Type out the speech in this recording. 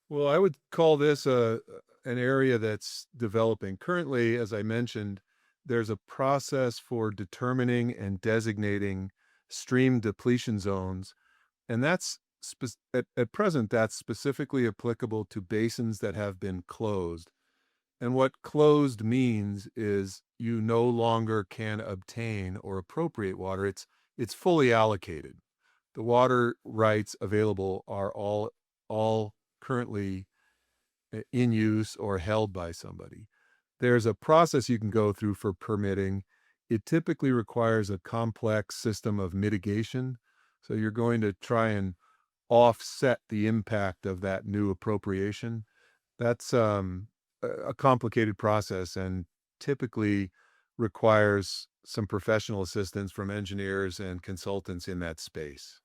Well, I would call this an area that's developing. Currently, as I mentioned, there's a process for determining and designating stream depletion zones, and at present, that's specifically applicable to basins that have been closed. And what closed means is you no longer can obtain or appropriate water. It's fully allocated. The water rights available are all currently in use or held by somebody. There's a process you can go through for permitting. It typically requires a complex system of mitigation. So you're going to try and offset the impact of that new appropriation. That's a complicated process and typically requires some professional assistance from engineers and consultants in that space.